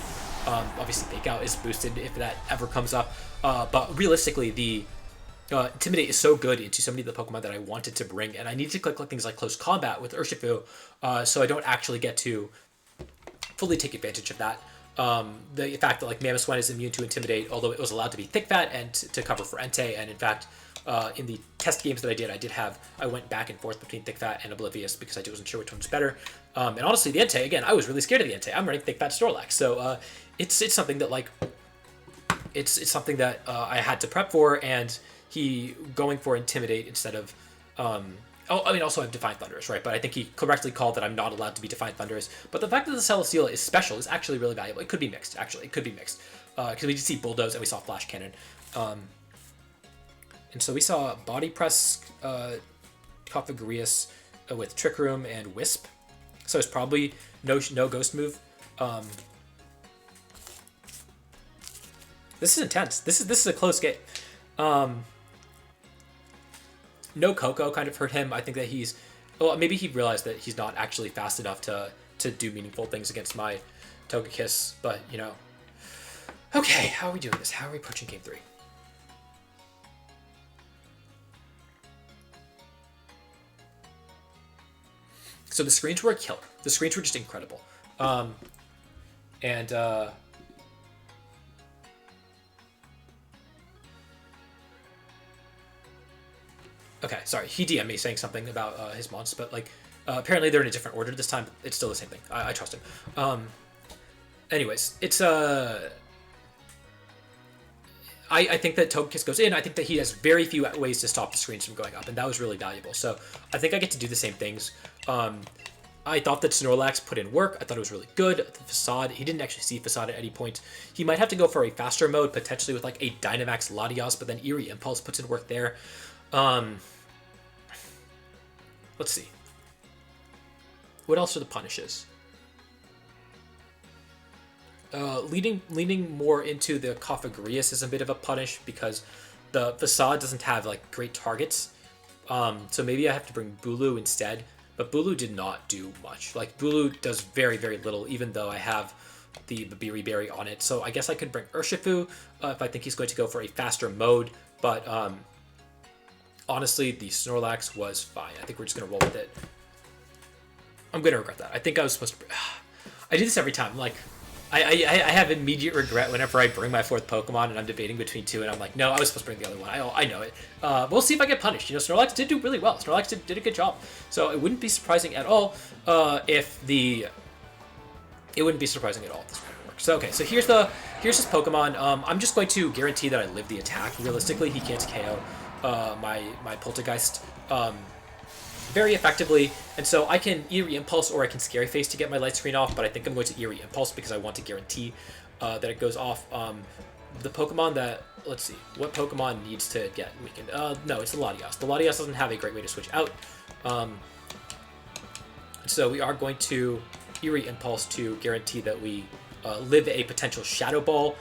Obviously, Fake Out is boosted if that ever comes up. But realistically, the Intimidate is so good into so many of the Pokemon that I wanted to bring, and I need to click things like Close Combat with Urshifu, so I don't actually get to fully take advantage of that. The fact that like Mamoswine is immune to Intimidate, although it was allowed to be Thick Fat and to cover for Entei, and in fact, in the test games that I went back and forth between Thick Fat and Oblivious because I wasn't sure which one was better. And honestly, the Entei, again, I was really scared of the Entei. I'm running Thick Fat Snorlax, so it's something that like it's something that I had to prep for, and he going for Intimidate instead of also I have Defiant Thunderous, right? But I think he correctly called that I'm not allowed to be Defiant Thunderous. But the fact that the Celesteela is special is actually really valuable. It could be mixed, actually. It could be mixed. Because we did see Bulldoze and we saw Flash Cannon. And so we saw Body Press Cofagrius with Trick Room and Wisp. So it's probably no Ghost move. This is intense. This is a close game. No Coco kind of hurt him. I think that maybe he realized that he's not actually fast enough to do meaningful things against my Togekiss, but you know. Okay, how are we doing this? How are we approaching game 3? So the screens were a killer. The screens were just incredible. And okay, sorry, he DM'd me saying something about his mons, but like apparently they're in a different order this time. It's still the same thing. I trust him. Anyways, it's I think that Togekiss goes in. I think that he has very few ways to stop the screens from going up, and that was really valuable. So I think I get to do the same things. I thought that Snorlax put in work. I thought it was really good. The Facade, he didn't actually see Facade at any point. He might have to go for a faster mode, potentially with like a Dynamax Latios, but then Eerie Impulse puts in work there. Let's see. What else are the punishes? Leaning more into the Cofagrius is a bit of a punish because the Facade doesn't have like great targets. So maybe I have to bring Bulu instead. But Bulu did not do much. Like Bulu does very, very little, even though I have the Babiri Berry on it. So I guess I could bring Urshifu if I think he's going to go for a faster mode. But honestly, the Snorlax was fine. I think we're just gonna roll with it. I'm gonna regret that. I think I was supposed to. I do this every time. Like, I have immediate regret whenever I bring my fourth Pokemon and I'm debating between two, and I'm like, no, I was supposed to bring the other one. I know it. We'll see if I get punished. You know, Snorlax did do really well. Snorlax did a good job. So it wouldn't be surprising at all if the. It wouldn't be surprising at all if this would work. So okay, so here's this Pokemon. I'm just going to guarantee that I live the attack. Realistically, he can't KO my Poltergeist very effectively, and so I can Eerie Impulse or I can Scary Face to get my light screen off, but I think I'm going to Eerie Impulse because I want to guarantee that it goes off. The Pokemon that, let's see, what Pokemon needs to get weakened? No, it's the Latios. The Latios doesn't have a great way to switch out, so we are going to Eerie Impulse to guarantee that we live a potential Shadow Ball.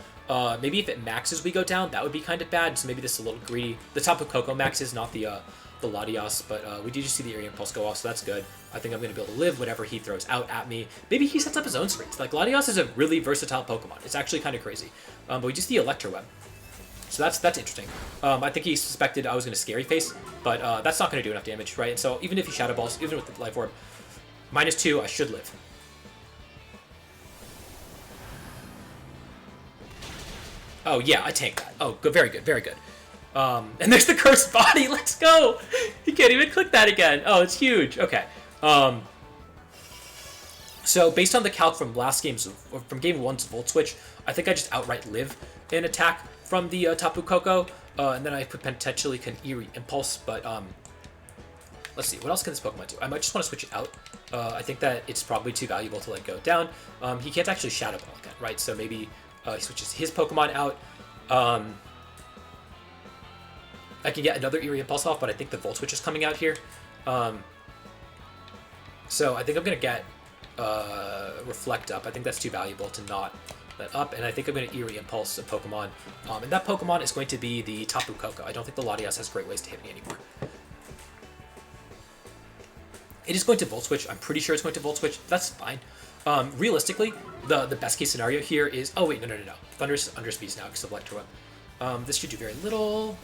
Maybe if it maxes we go down, that would be kind of bad, so maybe this is a little greedy. The Tapu Koko maxes, not the Latios, but we did just see the Eerie Impulse go off, so that's good. I think I'm going to be able to live whatever he throws out at me. Maybe he sets up his own screens. Like, Latios is a really versatile Pokemon. It's actually kind of crazy. But we just see Electroweb. So that's interesting. I think he suspected I was going to Scary Face, but that's not going to do enough damage, right? And so even if he Shadow Balls, even with the Life Orb, -2, I should live. Oh, yeah, I tanked that. Oh, good, very good, very good. And there's the Cursed Body. Let's go. You can't even click that again. Oh, it's huge. Okay. So based on the calc from from game 1's Volt Switch, I think I just outright live an attack from the Tapu Koko, and then I potentially can Eerie Impulse. But let's see, what else can this Pokemon do? I might just want to switch it out. I think that it's probably too valuable to let go down. He can't actually Shadow Ball again, right? So maybe he switches his Pokemon out. I can get another Eerie Impulse off, but I think the Volt Switch is coming out here. So I think I'm going to get Reflect up. I think that's too valuable to not let up, and I think I'm going to Eerie Impulse a Pokemon. And that Pokemon is going to be the Tapu Koko. I don't think the Latios has great ways to hit me anymore. It is going to Volt Switch. I'm pretty sure it's going to Volt Switch. That's fine. Realistically, the best case scenario here is... Oh, wait, no. Thunderous underspeeds now because of Electroweb. This should do very little.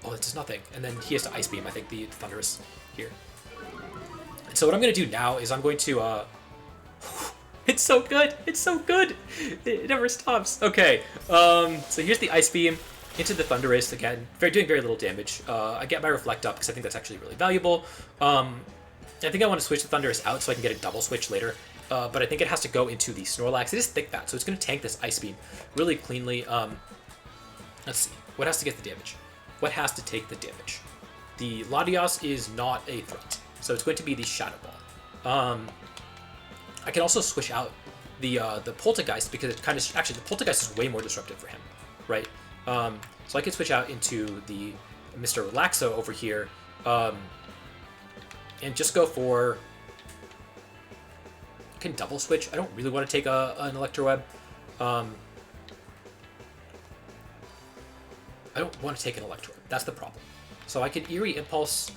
Oh, it does nothing. And then he has to Ice Beam, I think, the Thunderous here. And so what I'm going to do now is I'm going to... It's so good! It's so good! It never stops. Okay, so here's the Ice Beam into the Thunderous again. Doing very little damage. I get my Reflect up because I think that's actually really valuable. I think I want to switch the Thunderous out so I can get a double switch later. But I think it has to go into the Snorlax. It is Thick Fat, so it's going to tank this Ice Beam really cleanly. Let's see. What has to get the damage? What has to take the damage? The Latios is not a threat, so it's going to be the Shadow Ball. I can also switch out the Poltergeist because it kind of... Actually, the Poltergeist is way more disruptive for him, right? So I can switch out into the Mr. Relaxo over here and just go for... I can double switch. I don't really want to take an Electroweb. I don't want to take an Electroweb. That's the problem. So I can Eerie Impulse,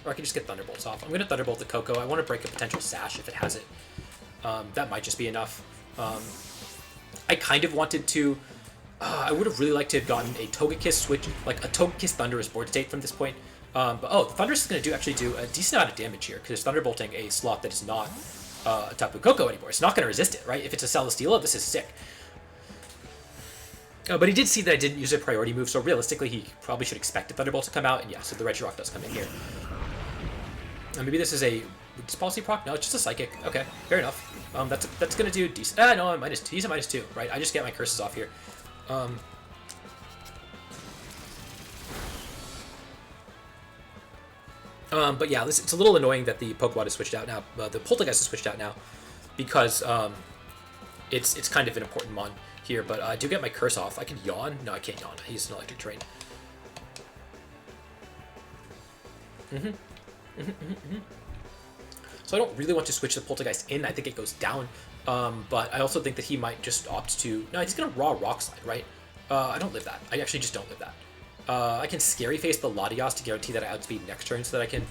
or I can just get Thunderbolts off. I'm going to Thunderbolt the Koko. I want to break a potential Sash if it has it. That might just be enough. I kind of wanted to... I would have really liked to have gotten a Togekiss switch, like a Togekiss Thunderous board state from this point. But oh, Thunderous is going to actually do a decent amount of damage here because it's Thunderbolting a slot that is not a Tapu Koko anymore. It's not going to resist it, right? If it's a Celesteela, this is sick. But he did see that I didn't use a priority move, so realistically he probably should expect a Thunderbolt to come out, and yeah, so the Regirock does come in here. And maybe this is a weakness policy proc? No, it's just a Psychic. Okay, fair enough. That's going to do decent. No, -2. He's a -2, right? I just get my curses off here. But yeah, it's a little annoying that the Pokemon is switched out now. The Poltergeist is switched out now because it's kind of an important mon here. But I do get my curse off. I can yawn. No, I can't yawn. He's an electric train. So I don't really want to switch the Poltergeist in. I think it goes down. But I also think that he might just opt to... No, he's going to raw Rock Slide, right? I don't live that. I actually just don't live that. I can Scary Face the Latias to guarantee that I outspeed next turn so that I can...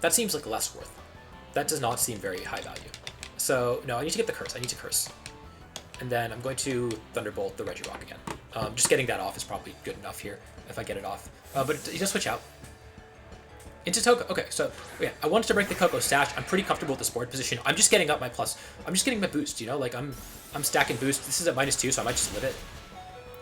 that seems like less worth. That does not seem very high value. So, no, I need to get the Curse. I need to Curse. And then I'm going to Thunderbolt the Regirock again. Just getting that off is probably good enough here if I get it off. But he does switch out. Into Toko. Okay, so yeah, I wanted to break the Koko stash. I'm pretty comfortable with this board position. I'm just getting up my plus. I'm just getting my boost, you know? Like, I'm stacking boost. This is at -2, so I might just live it.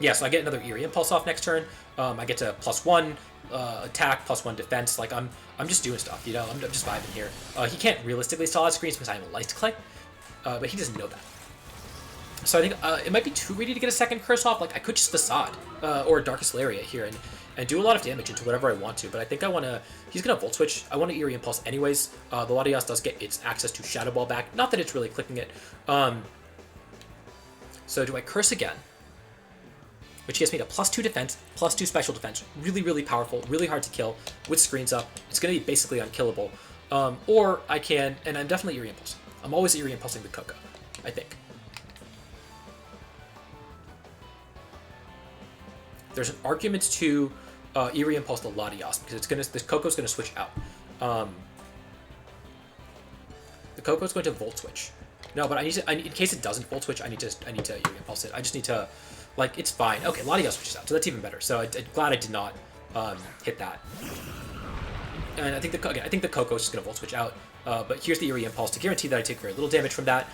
Yeah, so I get another Eerie Impulse off next turn. I get to +1 attack, +1 defense. Like, I'm just doing stuff, you know? I'm just vibing here. He can't realistically stall out screens because I'm a Light Clay, but he doesn't know that. So I think it might be too greedy to get a second Curse off. Like, I could just Facade or Darkest Lariat here and do a lot of damage into whatever I want to, but I think I want to... He's going to Volt Switch. I want to Eerie Impulse anyways. The Latias does get its access to Shadow Ball back. Not that it's really clicking it. So do I Curse again? Which gets me to +2 defense, +2 special defense. Really, really powerful, really hard to kill with screens up. It's going to be basically unkillable. Or I can... And I'm definitely Eerie Impulse. I'm always Eerie Impulsing the Koko, I think. There's an argument to Eerie Impulse the Latias because this Koko's going to switch out. The Koko's going to Volt Switch. No, but I need to. In case it doesn't Volt Switch, I need to Eerie Impulse it. I just need to, like, it's fine. Okay, Latias switches out, so that's even better. So I'm glad I did not hit that. And I think the Koko's just going to Volt Switch out. But here's the Eerie Impulse to guarantee that I take very little damage from that.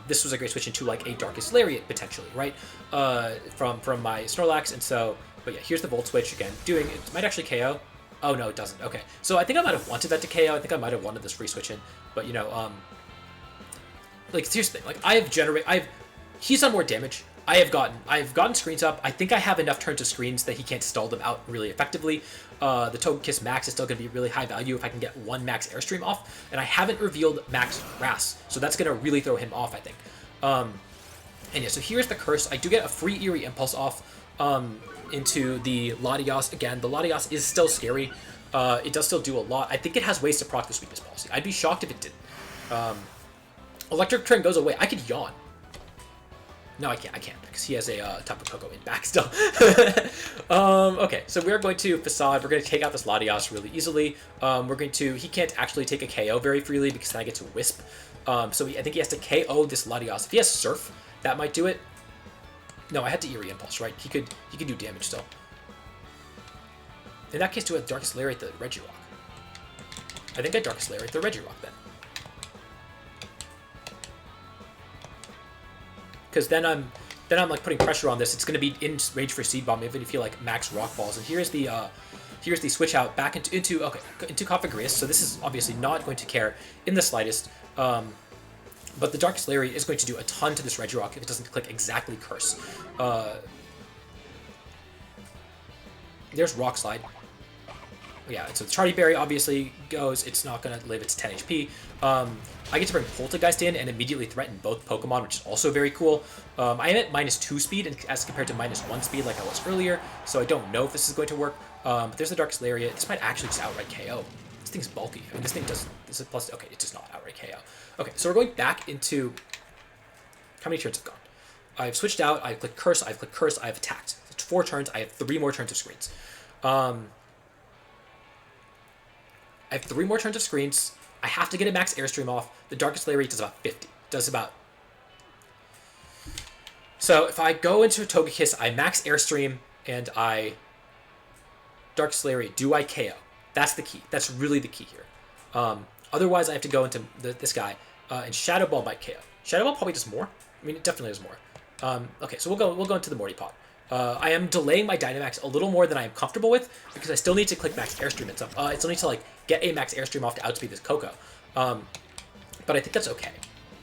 This was a great switch into like a Darkest Lariat potentially, right? From my Snorlax, and so, but yeah, here's the Volt Switch again. It might actually KO. Oh no, it doesn't. Okay, so I think I might have wanted that to KO. I think I might have wanted this free switch in, but you know, like here's the thing. Like he's done more damage. I've gotten screens up. I think I have enough turns of screens that he can't stall them out really effectively. The Togekiss Max is still going to be really high value if I can get one Max Airstream off, and I haven't revealed Max Grass, so that's going to really throw him off, I think. And yeah, so here's the Curse. I do get a free Eerie Impulse off into the Latias. Again, the Latias is still scary. It does still do a lot. I think it has ways to proc this weakness policy. I'd be shocked if it didn't. Electric Train goes away. I could yawn. No, I can't, because he has a Tapu Koko in back still. Okay, so we're going to Facade. We're going to take out this Latias really easily. He can't actually take a KO very freely because then I get to Wisp. So I think he has to KO this Latias. If he has Surf, that might do it. No, I had to Eerie Impulse, right? He could do damage still. In that case, do a Darkest Lariat the Regirock. I think I Darkest Lariat the Regirock then. Because then I'm like putting pressure on this. It's going to be in range for Seed Bomb even if you like max Rock Balls. And here's the switch out back into Configurious. So this is obviously not going to care in the slightest. But the Darkest Lariat is going to do a ton to this Regirock if it doesn't click exactly Curse. There's Rock Slide. Yeah, so the Charty Berry obviously goes. It's not going to live. It's 10 HP. I get to bring Poltergeist in and immediately threaten both Pokemon, which is also very cool. I am at -2 speed as compared to -1 speed like I was earlier, so I don't know if this is going to work. But there's the Darkest Lariat. This might actually just outright KO. This thing's bulky. I mean, this thing does... This is plus... Okay, it does not outright KO. Okay, so we're going back into... How many turns have gone? I've switched out. I've clicked Curse. I've clicked Curse. I've attacked. It's 4 turns. I have 3 more turns of screens. I have 3 more turns of screens. I have to get a Max Airstream off. The Darkest Lariat does about 50. So if I go into Togekiss, I Max Airstream, and I Dark Slayer, do I KO? That's the key. That's really the key here. Otherwise, I have to go into this guy, and Shadow Ball might KO. Shadow Ball probably does more. I mean, it definitely does more. Okay, so we'll go into the Morty Pot. I am delaying my Dynamax a little more than I am comfortable with because I still need to click Max Airstream and stuff. I still need to like get a Max Airstream off to outspeed this Coco. But I think that's okay.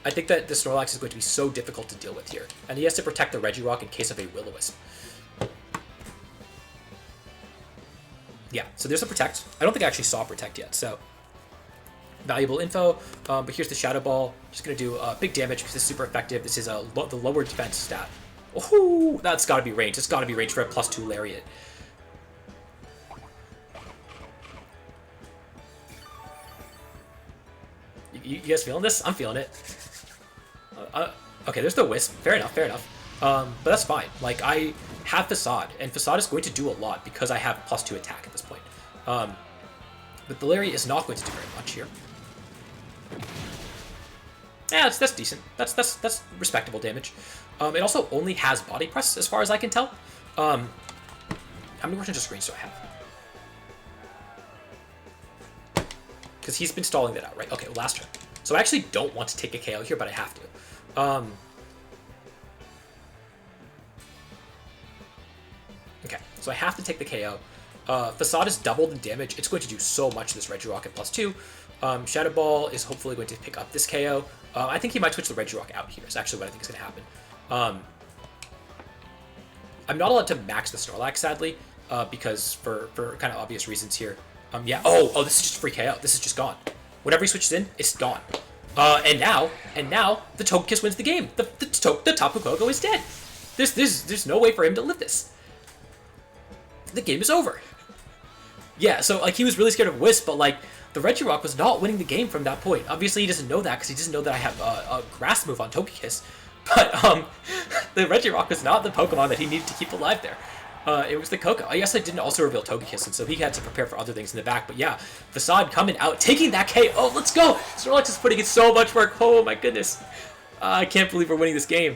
I think that the Snorlax is going to be so difficult to deal with here, and he has to protect the Regirock in case of a Will-O-Wisp. Yeah, so there's a Protect. I don't think I actually saw Protect yet, so valuable info. But here's the Shadow Ball. Just going to do big damage because it's super effective. This is the lower defense stat. Oh, that's got to be range. It's got to be range for a +2 Lariat. You guys feeling this? I'm feeling it. Okay, there's the Wisp. Fair enough, fair enough. But that's fine. Like, I have Facade, and Facade is going to do a lot because I have +2 attack at this point. But the Lariat is not going to do very much here. Yeah, that's decent. That's respectable damage. It also only has Body Press, as far as I can tell. How many more ninja screens do I have? Because he's been stalling that out, right? Okay, last turn. So I actually don't want to take a KO here, but I have to. Okay, so I have to take the KO. Facade is doubled in damage. It's going to do so much to this Regirock at +2. Shadow Ball is hopefully going to pick up this KO. I think he might switch the Regirock out here. Is actually what I think is going to happen. I'm not allowed to max the Snorlax, sadly, because for kind of obvious reasons here. Yeah. Oh, this is just free KO. This is just gone. Whenever he switches in, it's gone. And now the Togekiss wins the game. The Tapu Koko is dead. There's no way for him to live this. The game is over. Yeah. So like he was really scared of Wisp, but like the Regirock was not winning the game from that point. Obviously, he doesn't know that because he doesn't know that I have a Grass move on Togekiss. But the Regirock was not the Pokemon that he needed to keep alive there. It was the Coco. I guess I didn't also reveal Togekiss, and so he had to prepare for other things in the back. But yeah, Facade coming out, taking that KO. Oh, let's go! Snorlax is putting in so much work. Oh my goodness. I can't believe we're winning this game.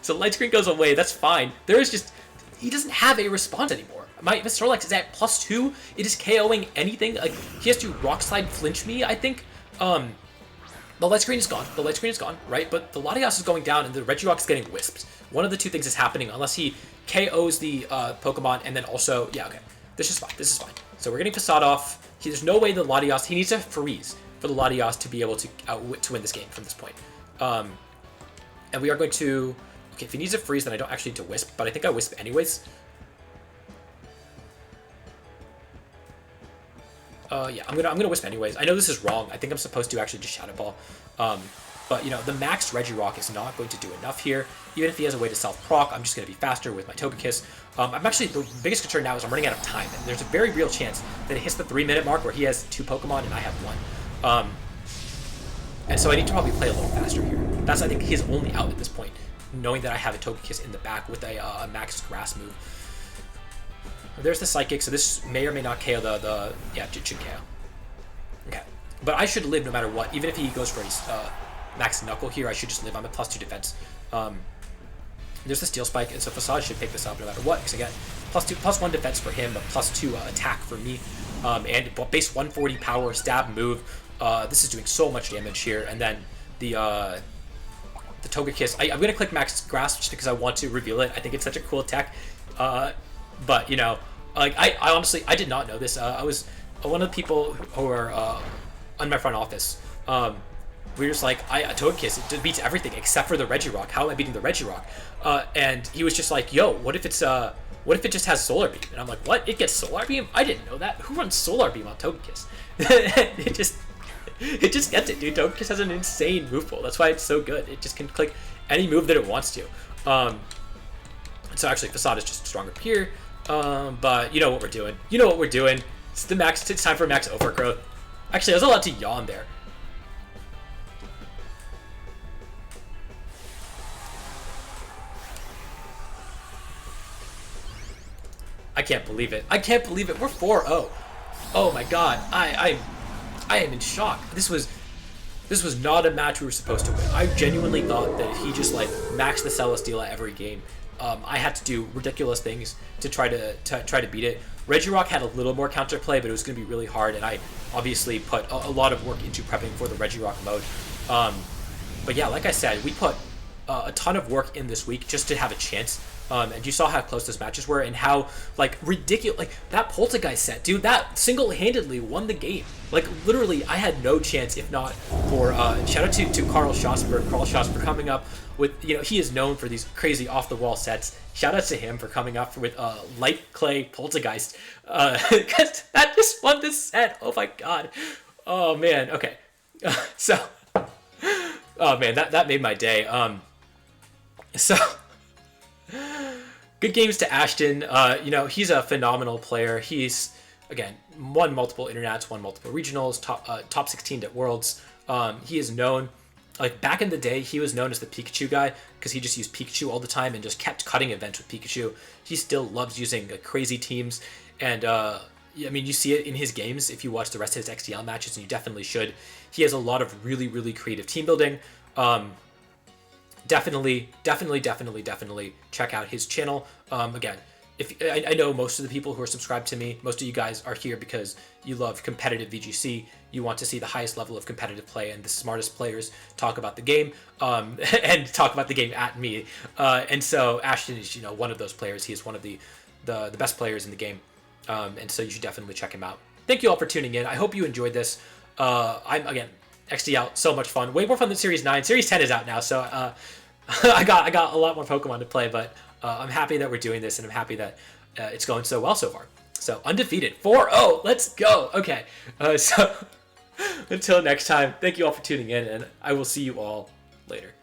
So Light Screen goes away. That's fine. There is just... He doesn't have a response anymore. My Snorlax is at +2. It is KOing anything. Like, he has to Rock Slide flinch me, I think. The Light Screen is gone. The Light Screen is gone, right? But the Latias is going down, and the Regirock is getting Wisped. One of the two things is happening, unless he KOs the Pokemon, and then also... Yeah, okay. This is fine. This is fine. So we're getting Facade off. There's no way the Latias... He needs to freeze for the Latias to be able to win this game from this point. And we are going to... Okay, if he needs to freeze, then I don't actually need to Wisp, but I think I Wisp anyways. Yeah, I'm gonna Wisp anyways. I know this is wrong. I think I'm supposed to actually just Shadow Ball. But, you know, the maxed Regirock is not going to do enough here. Even if he has a way to self-proc, I'm just going to be faster with my Togekiss. I'm actually, the biggest concern now is I'm running out of time. And there's a very real chance that it hits the 3-minute mark where he has 2 Pokemon and I have 1. And so I need to probably play a little faster here. That's, I think, his only out at this point, knowing that I have a Togekiss in the back with a maxed Grass move. There's the Psychic, so this may or may not KO the yeah, it should KO. Okay. But I should live no matter what. Even if he goes for his max Knuckle here, I should just live. I'm at +2 defense. There's the Steel Spike, and so Facade should pick this up no matter what, because again, +1 defense for him, but +2 attack for me. And base 140 power, stab, move. This is doing so much damage here. And then the Togekiss, I'm going to click Max Grasp just because I want to reveal it. I think it's such a cool attack. But, you know, like I honestly, I did not know this. I was one of the people who were on my front office. We were just like, Togekiss, it beats everything except for the Regirock. How am I beating the Regirock? And he was just like, yo, what if it just has Solar Beam? And I'm like, what? It gets Solar Beam? I didn't know that. Who runs Solar Beam on Togekiss? it just gets it, dude. Togekiss has an insane move pool. That's why it's so good. It just can click any move that it wants to. So actually, Facade is just stronger here. But you know what we're doing. You know what we're doing. It's the max. It's time for max Overgrowth. Actually, I was allowed to yawn there. I can't believe it. I can't believe it. We're 4-0. Oh my god. I am in shock. This was not a match we were supposed to win. I genuinely thought that he just like maxed the Celesteela every game. I had to do ridiculous things to try to beat it. Regirock had a little more counterplay, but it was going to be really hard, and I obviously put a lot of work into prepping for the Regirock mode. But yeah, like I said, we put a ton of work in this week just to have a chance. And you saw how close those matches were and how, like, ridiculous, like, that Poltergeist set, dude, that single-handedly won the game. Like, literally, I had no chance if not for, shout out to Carl Schosberg coming up with, you know, he is known for these crazy off-the-wall sets. Shout out to him for coming up with Light Clay Poltergeist, because that just won this set. Oh my god. Oh man, okay. So, oh man, that made my day. So... Good games to Ashton. You know, he's a phenomenal player. He's, again, won multiple internets, won multiple regionals, top 16 at Worlds. He is known, like back in the day, he was known as the Pikachu guy because he just used Pikachu all the time and just kept cutting events with Pikachu. He still loves using crazy teams. And, I mean, you see it in his games if you watch the rest of his XDL matches, and you definitely should. He has a lot of really, really creative team building. Definitely check out his channel. Again, if I know most of the people who are subscribed to me, most of you guys are here because you love competitive VGC. You want to see the highest level of competitive play and the smartest players talk about the game, and talk about the game at me. And so Ashton is, you know, one of those players. He is one of the best players in the game, and so you should definitely check him out. Thank you all for tuning in. I hope you enjoyed this. Again, XDL, so much fun. Way more fun than Series 9. Series 10 is out now, so I got a lot more Pokemon to play, but I'm happy that we're doing this, and I'm happy that it's going so well so far. So, undefeated. 4-0. Let's go. Okay. So, until next time, thank you all for tuning in, and I will see you all later.